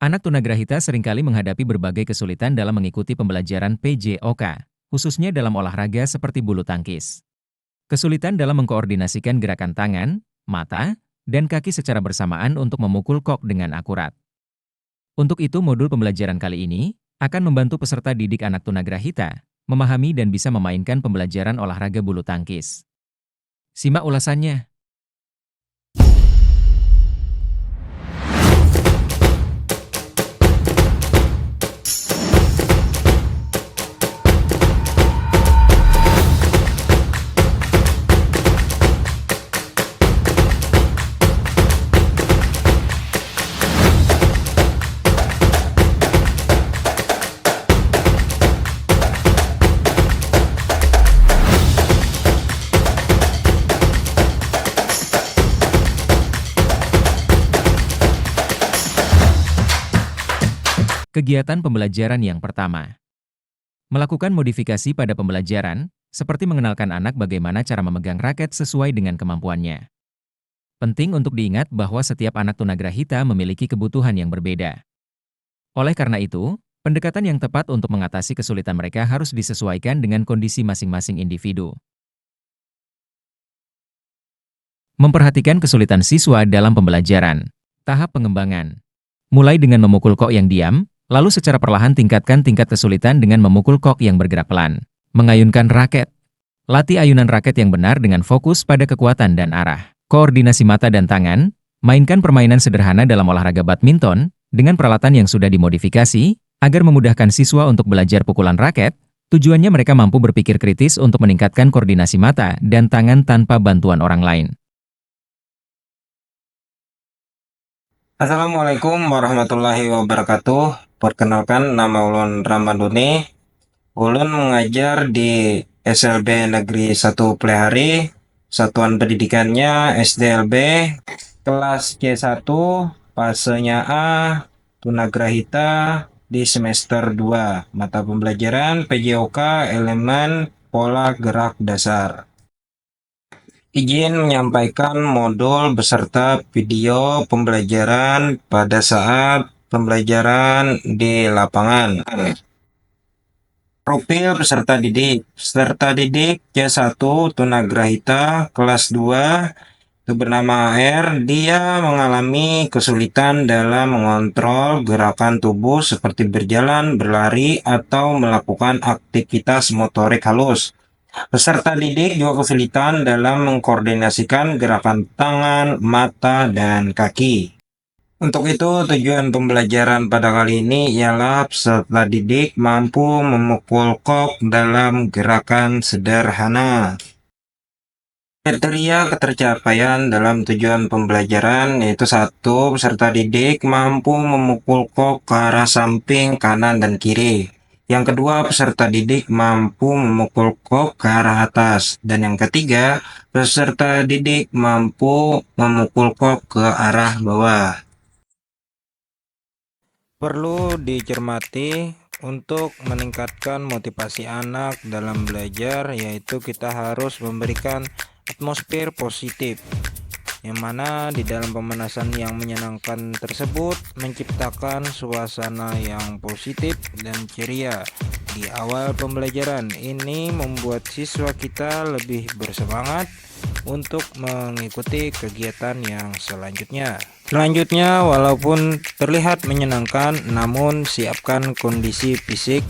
Anak tunagrahita seringkali menghadapi berbagai kesulitan dalam mengikuti pembelajaran PJOK, khususnya dalam olahraga seperti bulu tangkis. Kesulitan dalam mengkoordinasikan gerakan tangan, mata, dan kaki secara bersamaan untuk memukul kok dengan akurat. Untuk itu, modul pembelajaran kali ini akan membantu peserta didik anak tunagrahita memahami dan bisa memainkan pembelajaran olahraga bulu tangkis. Simak ulasannya. Kegiatan pembelajaran yang pertama. Melakukan modifikasi pada pembelajaran, seperti mengenalkan anak bagaimana cara memegang raket sesuai dengan kemampuannya. Penting untuk diingat bahwa setiap anak tunagrahita memiliki kebutuhan yang berbeda. Oleh karena itu, pendekatan yang tepat untuk mengatasi kesulitan mereka harus disesuaikan dengan kondisi masing-masing individu. Memperhatikan kesulitan siswa dalam pembelajaran. Tahap pengembangan. Mulai dengan memukul kok yang diam, lalu secara perlahan tingkatkan tingkat kesulitan dengan memukul kok yang bergerak pelan. Mengayunkan raket. Latih ayunan raket yang benar dengan fokus pada kekuatan dan arah. Koordinasi mata dan tangan. Mainkan permainan sederhana dalam olahraga badminton dengan peralatan yang sudah dimodifikasi agar memudahkan siswa untuk belajar pukulan raket. Tujuannya mereka mampu berpikir kritis untuk meningkatkan koordinasi mata dan tangan tanpa bantuan orang lain. Assalamualaikum warahmatullahi wabarakatuh. Perkenalkan, nama Ulun Ramaduni. Ulun mengajar di SLB Negeri 1 Plehari, satuan pendidikannya SDLB, kelas C1, fasenya A, tunagrahita di semester 2, mata pembelajaran PJOK elemen pola gerak dasar. Izin menyampaikan modul beserta video pembelajaran pada saat pembelajaran di lapangan. Profil peserta didik. Peserta didik C1 tunagrahita kelas 2 itu bernama AR. Dia mengalami kesulitan dalam mengontrol gerakan tubuh seperti berjalan, berlari, atau melakukan aktivitas motorik halus. Peserta didik juga kesulitan dalam mengkoordinasikan gerakan tangan, mata, dan kaki. Untuk itu, tujuan pembelajaran pada kali ini ialah peserta didik mampu memukul kok dalam gerakan sederhana. Kriteria ketercapaian dalam tujuan pembelajaran yaitu 1. Peserta didik mampu memukul kok ke arah samping, kanan, dan kiri. Yang kedua, peserta didik mampu memukul kok ke arah atas. Dan yang ketiga, peserta didik mampu memukul kok ke arah bawah. Perlu dicermati untuk meningkatkan motivasi anak dalam belajar, yaitu kita harus memberikan atmosfer positif, yang mana di dalam pemanasan yang menyenangkan tersebut menciptakan suasana yang positif dan ceria di awal pembelajaran. Ini membuat siswa kita lebih bersemangat untuk mengikuti kegiatan yang selanjutnya. Walaupun terlihat menyenangkan, namun siapkan kondisi fisik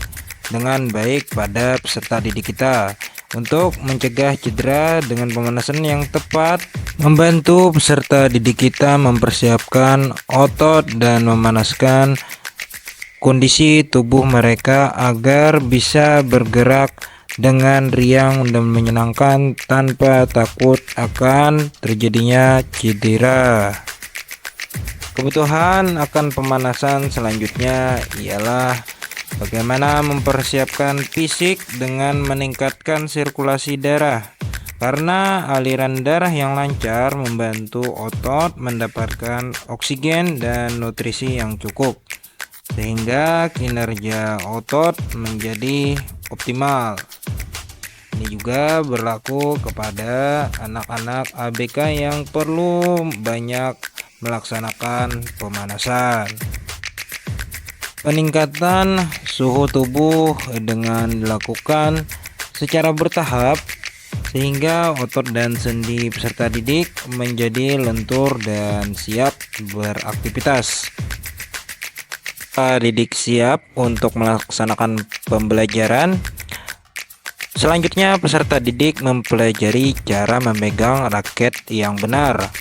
dengan baik pada peserta didik kita untuk mencegah cedera dengan pemanasan yang tepat, membantu peserta didik kita mempersiapkan otot dan memanaskan kondisi tubuh mereka agar bisa bergerak dengan riang dan menyenangkan tanpa takut akan terjadinya cedera. Kebutuhan akan pemanasan selanjutnya ialah bagaimana mempersiapkan fisik dengan meningkatkan sirkulasi darah, karena aliran darah yang lancar membantu otot mendapatkan oksigen dan nutrisi yang cukup, sehingga kinerja otot menjadi optimal. Ini juga berlaku kepada anak-anak ABK yang perlu banyak melaksanakan pemanasan. Peningkatan suhu tubuh dengan dilakukan secara bertahap sehingga otot dan sendi peserta didik menjadi lentur dan siap beraktivitas. Peserta didik siap untuk melaksanakan pembelajaran. Selanjutnya, peserta didik mempelajari cara memegang raket yang benar.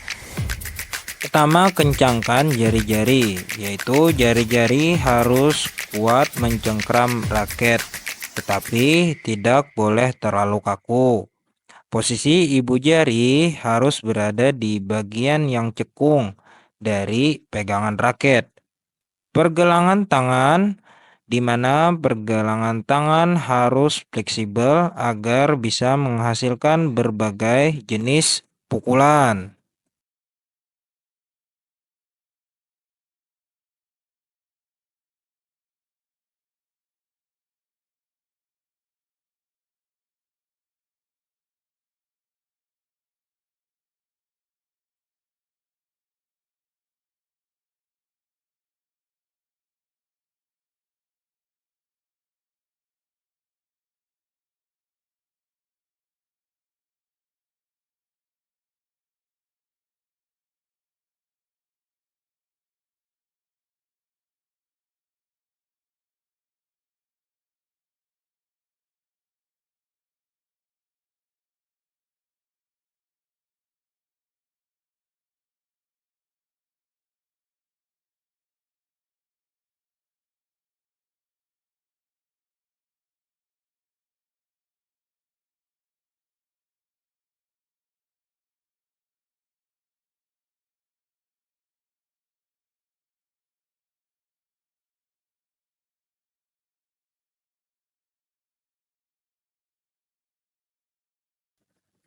Pertama, kencangkan jari-jari, yaitu jari-jari harus kuat mencengkram raket, tetapi tidak boleh terlalu kaku. Posisi ibu jari harus berada di bagian yang cekung dari pegangan raket. Pergelangan tangan, di mana pergelangan tangan harus fleksibel agar bisa menghasilkan berbagai jenis pukulan.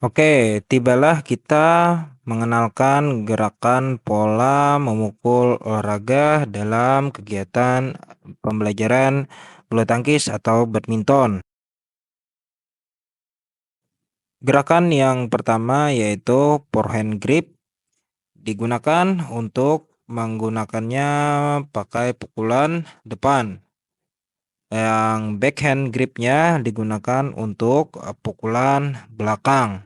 Oke, tibalah kita mengenalkan gerakan pola memukul olahraga dalam kegiatan pembelajaran bulu tangkis atau badminton. Gerakan yang pertama yaitu forehand grip, digunakan untuk menggunakannya pakai pukulan depan. Yang backhand gripnya digunakan untuk pukulan belakang.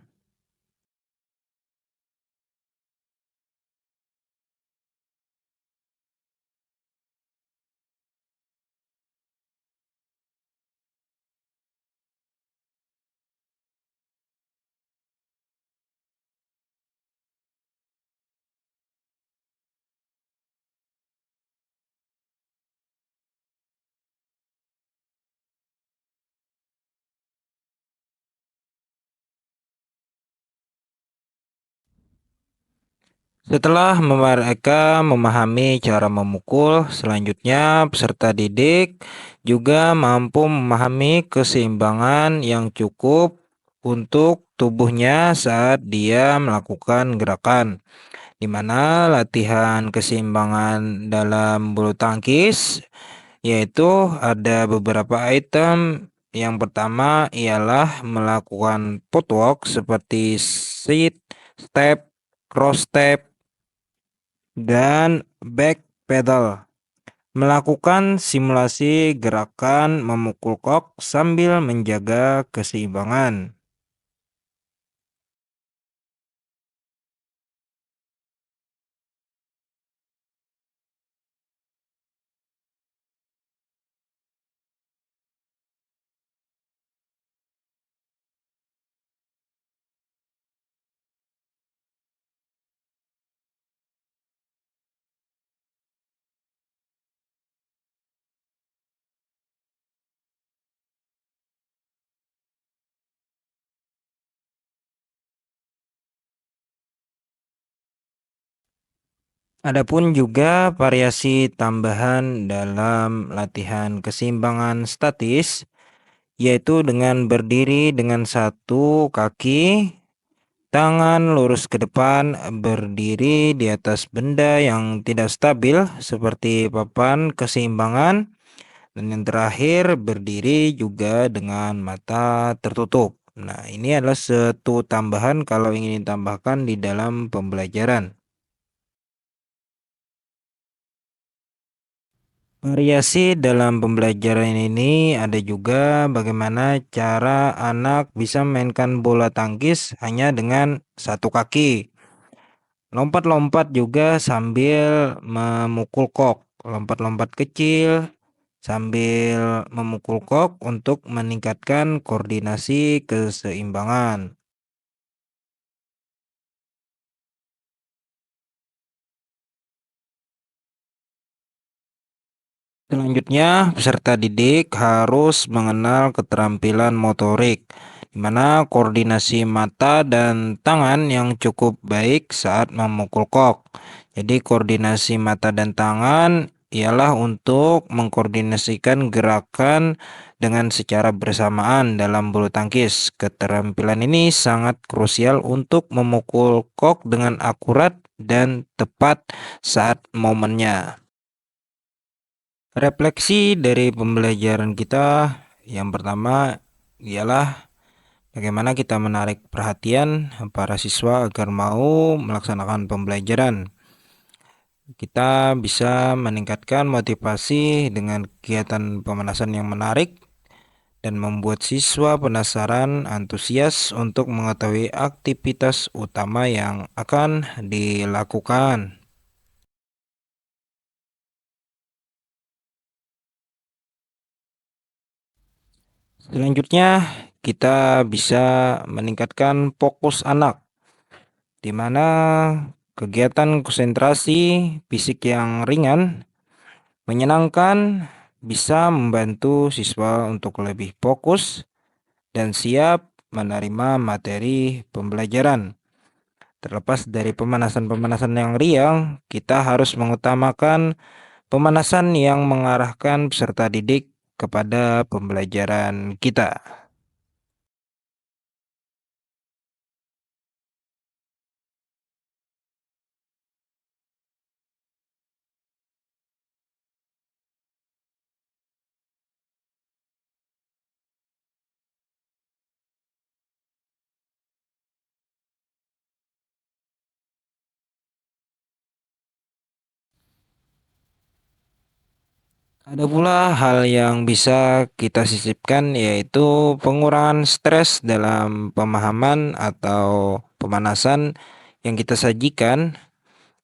Setelah mereka memahami cara memukul, selanjutnya peserta didik juga mampu memahami keseimbangan yang cukup untuk tubuhnya saat dia melakukan gerakan, di mana latihan keseimbangan dalam bulu tangkis yaitu ada beberapa item. Yang pertama ialah melakukan footwork seperti sit, step, cross step, dan back pedal. Melakukan simulasi gerakan memukul kok sambil menjaga keseimbangan. Adapun juga variasi tambahan dalam latihan keseimbangan statis, yaitu dengan berdiri dengan satu kaki, tangan lurus ke depan, berdiri di atas benda yang tidak stabil seperti papan keseimbangan, dan yang terakhir berdiri juga dengan mata tertutup. Nah, ini adalah satu tambahan kalau ingin ditambahkan di dalam pembelajaran. Variasi dalam pembelajaran ini ada juga bagaimana cara anak bisa memainkan bola tangkis hanya dengan satu kaki. Lompat-lompat juga sambil memukul kok. Lompat-lompat kecil sambil memukul kok untuk meningkatkan koordinasi keseimbangan. Selanjutnya, peserta didik harus mengenal keterampilan motorik, di mana koordinasi mata dan tangan yang cukup baik saat memukul kok. Jadi, koordinasi mata dan tangan ialah untuk mengkoordinasikan gerakan dengan secara bersamaan dalam bulu tangkis. Keterampilan ini sangat krusial untuk memukul kok dengan akurat dan tepat saat momennya. Refleksi dari pembelajaran kita yang pertama ialah bagaimana kita menarik perhatian para siswa agar mau melaksanakan pembelajaran. Kita bisa meningkatkan motivasi dengan kegiatan pemanasan yang menarik dan membuat siswa penasaran, antusias untuk mengetahui aktivitas utama yang akan dilakukan. Selanjutnya, kita bisa meningkatkan fokus anak, di mana kegiatan konsentrasi fisik yang ringan, menyenangkan, bisa membantu siswa untuk lebih fokus dan siap menerima materi pembelajaran. Terlepas dari pemanasan-pemanasan yang riang, kita harus mengutamakan pemanasan yang mengarahkan peserta didik kepada pembelajaran kita. Ada pula hal yang bisa kita sisipkan, yaitu pengurangan stres dalam pemahaman atau pemanasan yang kita sajikan,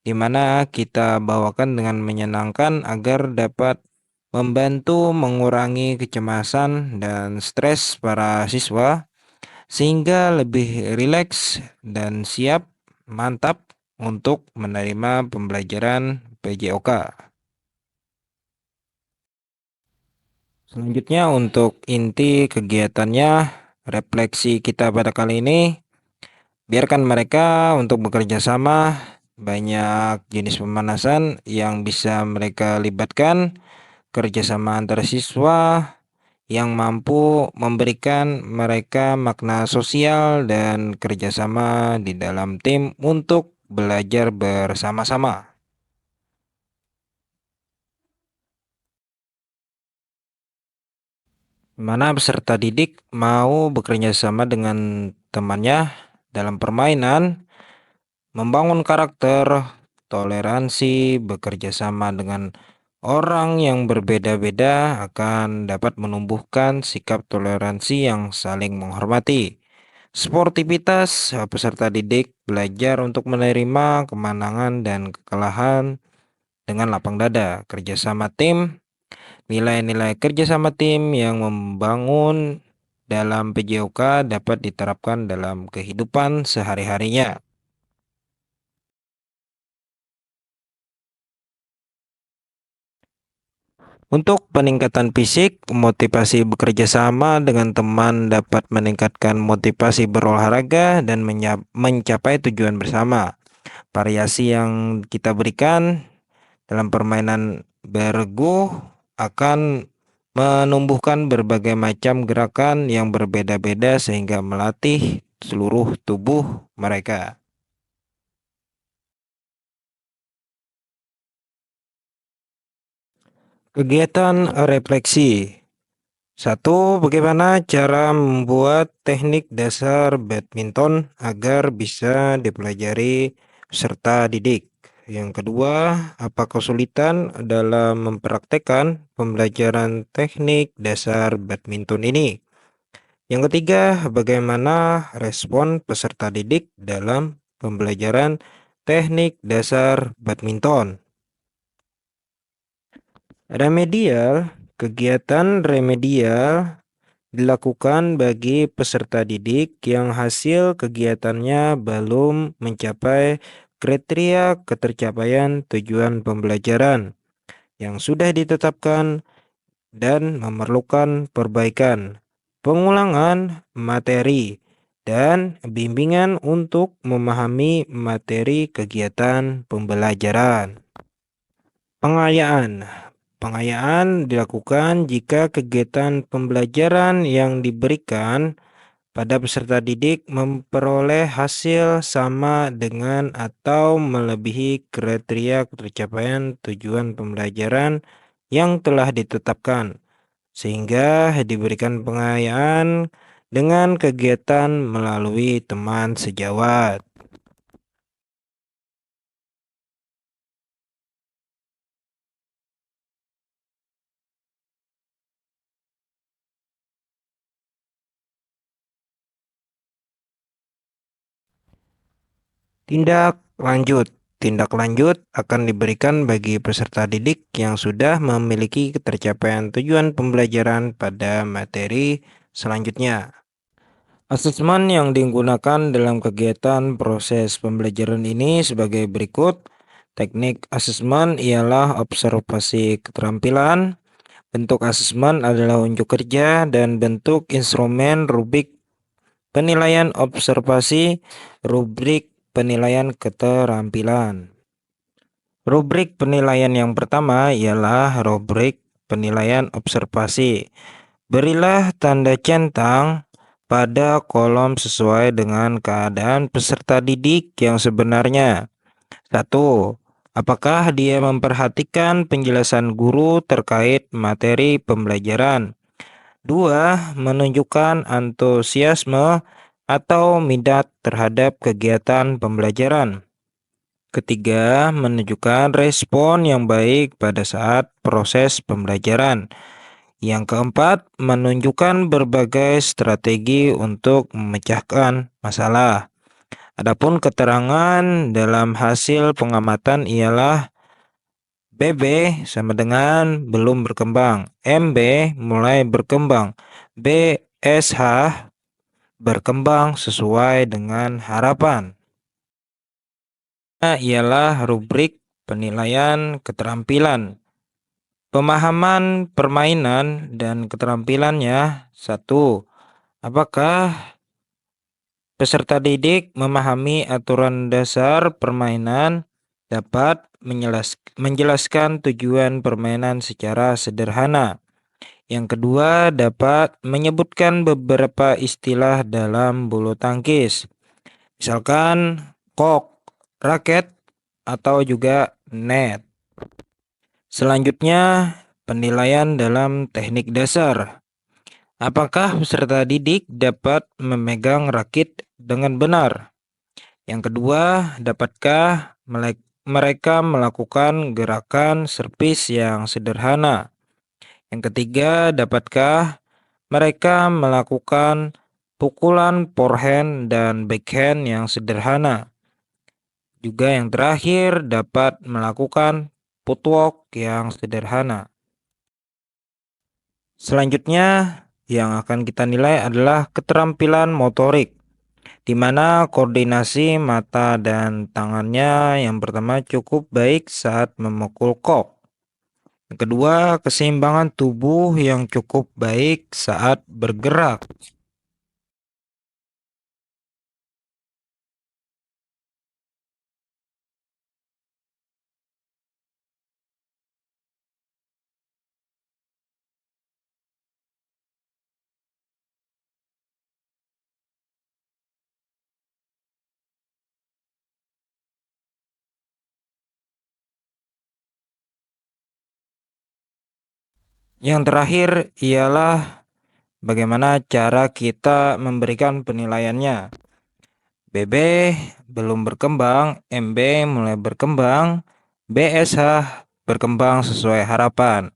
di mana kita bawakan dengan menyenangkan agar dapat membantu mengurangi kecemasan dan stres para siswa, sehingga lebih rileks dan siap mantap untuk menerima pembelajaran PJOK. Selanjutnya untuk inti kegiatannya, refleksi kita pada kali ini, biarkan mereka untuk bekerja sama, banyak jenis pemanasan yang bisa mereka libatkan, kerjasama antar siswa yang mampu memberikan mereka makna sosial dan kerjasama di dalam tim untuk belajar bersama-sama. Mana peserta didik mau bekerja sama dengan temannya dalam permainan, membangun karakter, toleransi, bekerja sama dengan orang yang berbeda-beda akan dapat menumbuhkan sikap toleransi yang saling menghormati. Sportivitas peserta didik belajar untuk menerima kemenangan dan kekalahan dengan lapang dada, kerjasama tim. Nilai-nilai kerjasama tim yang membangun dalam PJOK dapat diterapkan dalam kehidupan sehari-harinya. Untuk peningkatan fisik, motivasi bekerja sama dengan teman dapat meningkatkan motivasi berolahraga dan mencapai tujuan bersama. Variasi yang kita berikan dalam permainan bergu akan menumbuhkan berbagai macam gerakan yang berbeda-beda sehingga melatih seluruh tubuh mereka. Kegiatan refleksi. 1. Bagaimana cara membuat teknik dasar badminton agar bisa dipelajari peserta didik? Yang kedua, apa kesulitan dalam mempraktekkan pembelajaran teknik dasar badminton ini? Yang ketiga, bagaimana respon peserta didik dalam pembelajaran teknik dasar badminton? Remedial, kegiatan remedial dilakukan bagi peserta didik yang hasil kegiatannya belum mencapai kriteria ketercapaian tujuan pembelajaran yang sudah ditetapkan dan memerlukan perbaikan, pengulangan materi, dan bimbingan untuk memahami materi kegiatan pembelajaran. Pengayaan. Pengayaan dilakukan jika kegiatan pembelajaran yang diberikan pada peserta didik memperoleh hasil sama dengan atau melebihi kriteria pencapaian tujuan pembelajaran yang telah ditetapkan, sehingga diberikan pengayaan dengan kegiatan melalui teman sejawat. Tindak lanjut. Tindak lanjut akan diberikan bagi peserta didik yang sudah memiliki ketercapaian tujuan pembelajaran pada materi selanjutnya. Asesmen yang digunakan dalam kegiatan proses pembelajaran ini sebagai berikut. Teknik asesmen ialah observasi keterampilan. Bentuk asesmen adalah unjuk kerja dan bentuk instrumen rubrik penilaian observasi, rubrik penilaian keterampilan. Rubrik penilaian yang pertama ialah rubrik penilaian observasi. Berilah tanda centang pada kolom sesuai dengan keadaan peserta didik yang sebenarnya. 1. Apakah dia memperhatikan penjelasan guru terkait materi pembelajaran? 2. Menunjukkan antusiasme atau minat terhadap kegiatan pembelajaran. Ketiga, menunjukkan respon yang baik pada saat proses pembelajaran. Yang keempat, menunjukkan berbagai strategi untuk memecahkan masalah. Adapun keterangan dalam hasil pengamatan ialah BB sama dengan belum berkembang, MB mulai berkembang, BSH berkembang sesuai dengan harapan. Ialah rubrik penilaian keterampilan. Pemahaman permainan dan keterampilannya. 1. Apakah peserta didik memahami aturan dasar permainan, dapat menjelaskan tujuan permainan secara sederhana? Yang kedua, dapat menyebutkan beberapa istilah dalam bulu tangkis. Misalkan kok, raket, atau juga net. Selanjutnya, penilaian dalam teknik dasar. Apakah peserta didik dapat memegang rakit dengan benar? Yang kedua, dapatkah mereka melakukan gerakan servis yang sederhana? Yang ketiga, dapatkah mereka melakukan pukulan forehand dan backhand yang sederhana? Juga yang terakhir, dapat melakukan footwork yang sederhana. Selanjutnya, yang akan kita nilai adalah keterampilan motorik, di mana koordinasi mata dan tangannya yang pertama cukup baik saat memukul kok. Yang kedua, keseimbangan tubuh yang cukup baik saat bergerak. Yang terakhir ialah bagaimana cara kita memberikan penilaiannya. BB belum berkembang, MB mulai berkembang, BSH berkembang sesuai harapan.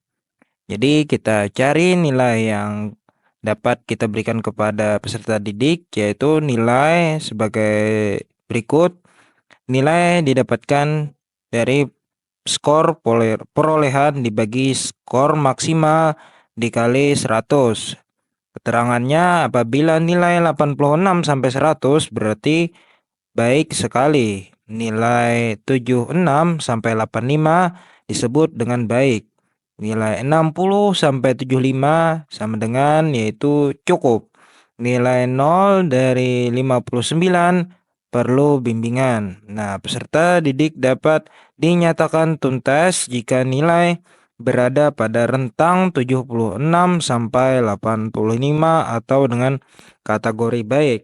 Jadi kita cari nilai yang dapat kita berikan kepada peserta didik, yaitu nilai sebagai berikut. Nilai didapatkan dari skor perolehan dibagi skor maksimal dikali 100. Keterangannya apabila nilai 86 sampai 100 berarti baik sekali. Nilai 76 sampai 85 disebut dengan baik. Nilai 60 sampai 75 sama dengan yaitu cukup. Nilai 0 dari 59 perlu bimbingan. Nah, peserta didik dapat dinyatakan tuntas jika nilai berada pada rentang 76 sampai 85 atau dengan kategori baik.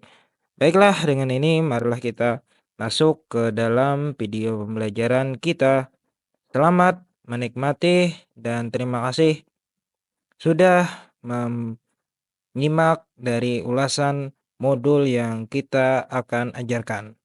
Baiklah, dengan ini marilah kita masuk ke dalam video pembelajaran kita. Selamat menikmati dan terima kasih sudah menyimak dari ulasan modul yang kita akan ajarkan.